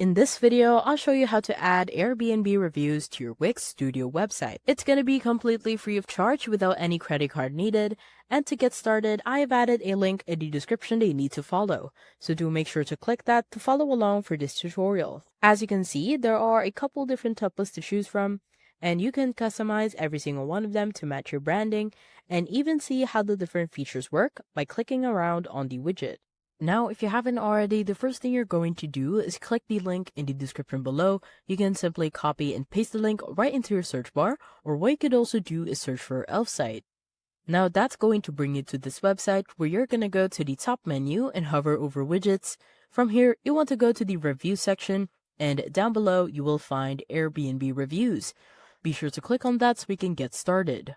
In this video, I'll show you how to add Airbnb reviews to your Wix Studio website. It's going to be completely free of charge without any credit card needed. And to get started, I have added a link in the description that you need to follow. So do make sure to click that to follow along for this tutorial. As you can see, there are a couple different templates to choose from, and you can customize every single one of them to match your branding and even see how the different features work by clicking around on the widget. Now, if you haven't already, the first thing you're going to do is click the link in the description below. You can simply copy and paste the link right into your search bar, or what you could also do is search for elf site. Now that's going to bring you to this website where you're going to go to the top menu and hover over widgets. From here, you want to go to the review section, and down below you will find Airbnb reviews. Be sure to click on that so we can get started.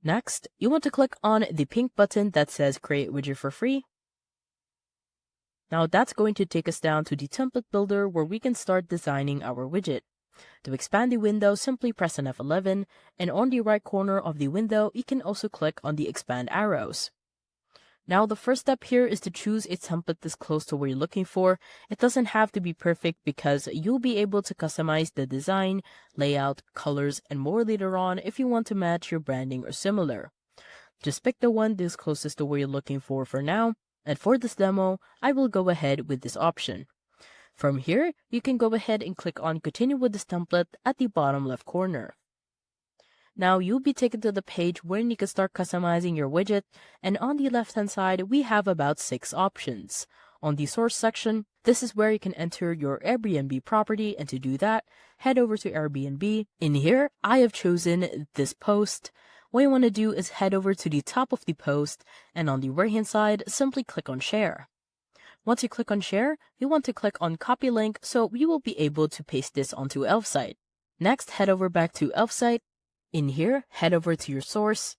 Next, you want to click on the pink button that says create widget for free. Now that's going to take us down to the template builder where we can start designing our widget. To expand the window, simply press an F11, and on the right corner of the window, you can also click on the expand arrows. Now the first step here is to choose a template that's close to what you're looking for. It doesn't have to be perfect because you'll be able to customize the design, layout, colors, and more later on if you want to match your branding or similar. Just pick the one that's closest to what you're looking for now. And for this demo, I will go ahead with this option. From here, you can go ahead and click on Continue with this template at the bottom left corner. Now you'll be taken to the page where you can start customizing your widget, and on the left hand side, we have about 6 options. On the source section, this is where you can enter your Airbnb property, and to do that, head over to Airbnb. In here, I have chosen this post. What you want to do is head over to the top of the post, and on the right hand side, simply click on share. Once you click on share, you want to click on copy link so you will be able to paste this onto elf site. Next, head over back to elf site. In here, head over to your source,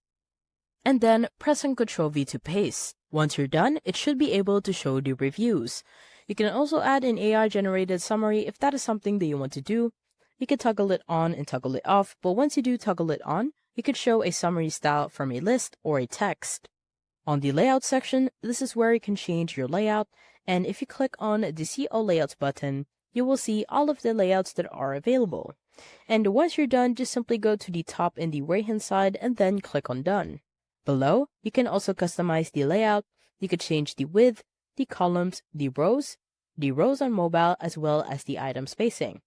and then press on Ctrl V to paste. Once you're done, it should be able to show the reviews. You can also add an AI generated summary if that is something that you want to do. You can toggle it on and toggle it off, but once you do toggle it on, you could show a summary style from a list or a text. On the layout section, this is where you can change your layout, and if you click on the See All Layouts button, you will see all of the layouts that are available. And once you're done, just simply go to the top in the right hand side and then click on Done. Below, you can also customize the layout. You could change the width, the columns, the rows on mobile, as well as the item spacing.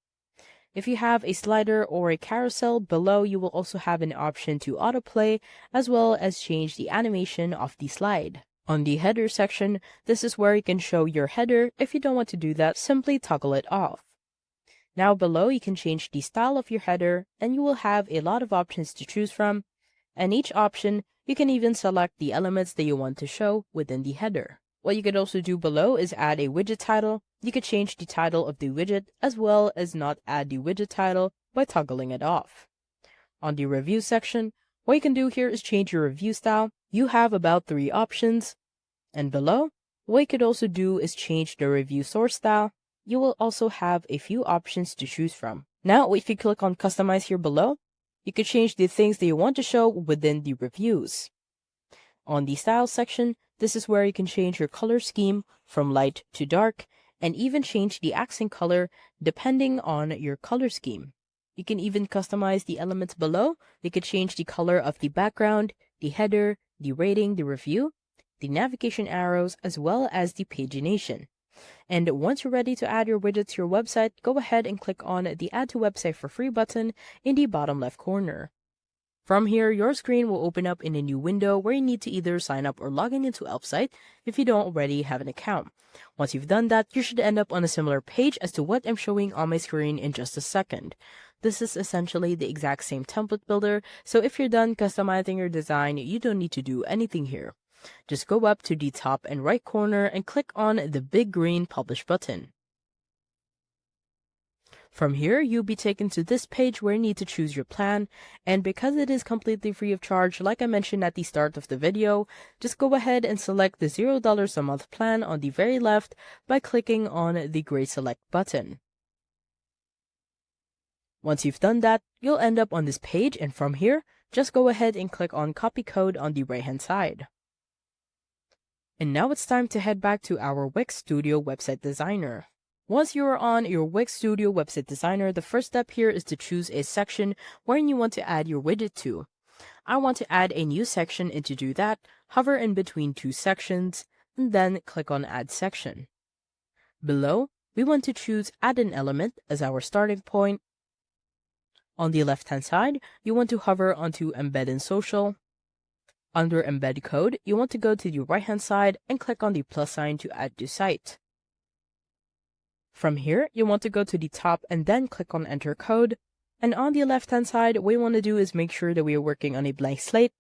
If you have a slider or a carousel, below you will also have an option to autoplay as well as change the animation of the slide. On the header section, this is where you can show your header. If you don't want to do that, simply toggle it off. Now below you can change the style of your header, and you will have a lot of options to choose from. And each option, you can even select the elements that you want to show within the header. What you could also do below is add a widget title. You could change the title of the widget as well as not add the widget title by toggling it off. On the review section, what you can do here is change your review style. You have about 3 options. And below, what you could also do is change the review source style. You will also have a few options to choose from. Now, if you click on Customize here below, you could change the things that you want to show within the reviews. On the style section, this is where you can change your color scheme from light to dark, and even change the accent color depending on your color scheme. You can even customize the elements below. You could change the color of the background, the header, the rating, the review, the navigation arrows, as well as the pagination. And once you're ready to add your widget to your website, go ahead and click on the Add to Website for Free button in the bottom left corner. From here, your screen will open up in a new window where you need to either sign up or log in into elf site if you don't already have an account. Once you've done that, you should end up on a similar page as to what I'm showing on my screen in just a second. This is essentially the exact same template builder, so if you're done customizing your design, you don't need to do anything here. Just go up to the top and right corner and click on the big green Publish button. From here, you'll be taken to this page where you need to choose your plan, and because it is completely free of charge, like I mentioned at the start of the video, just go ahead and select the $0 a month plan on the very left by clicking on the gray Select button. Once you've done that, you'll end up on this page, and from here, just go ahead and click on Copy Code on the right hand side. And now it's time to head back to our Wix Studio website designer. Once you are on your Wix Studio website designer, the first step here is to choose a section where you want to add your widget to. I want to add a new section, and to do that, hover in between two sections and then click on Add Section. Below, we want to choose Add an Element as our starting point. On the left-hand side, you want to hover onto Embed in Social. Under Embed Code, you want to go to the right-hand side and click on the plus sign to add to site. From here, you want to go to the top and then click on Enter Code. And on the left-hand side, what we want to do is make sure that we are working on a blank slate.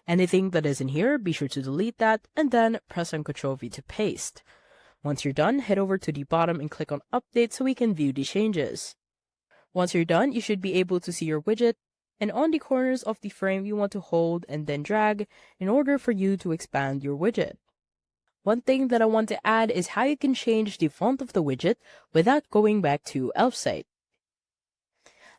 Anything that is in here, be sure to delete that, and then press on Ctrl-V to paste. Once you're done, head over to the bottom and click on Update so we can view the changes. Once you're done, you should be able to see your widget, and on the corners of the frame, you want to hold and then drag in order for you to expand your widget. One thing that I want to add is how you can change the font of the widget without going back to Elfsight.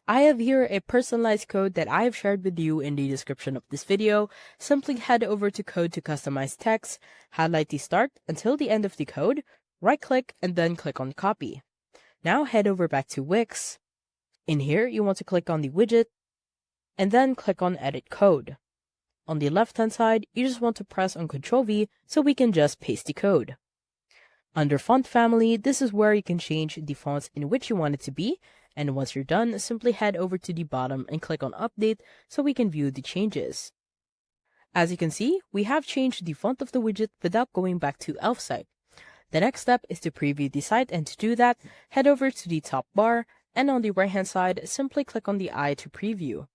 I have here a personalized code that I have shared with you in the description of this video. Simply head over to Code to customize text, highlight the start until the end of the code, right-click, and then click on Copy. Now head over back to Wix. In here, you want to click on the widget, and then click on Edit Code. On the left-hand side, you just want to press on Ctrl-V so we can just paste the code. Under Font Family, this is where you can change the fonts in which you want it to be, and once you're done, simply head over to the bottom and click on Update so we can view the changes. As you can see, we have changed the font of the widget without going back to Elfsight. The next step is to preview the site, and to do that, head over to the top bar, and on the right-hand side, simply click on the eye to preview.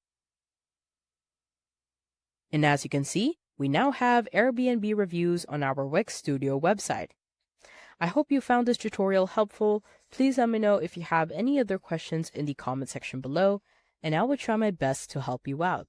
And as you can see, we now have Airbnb reviews on our Wix Studio website. I hope you found this tutorial helpful. Please let me know if you have any other questions in the comment section below, and I will try my best to help you out.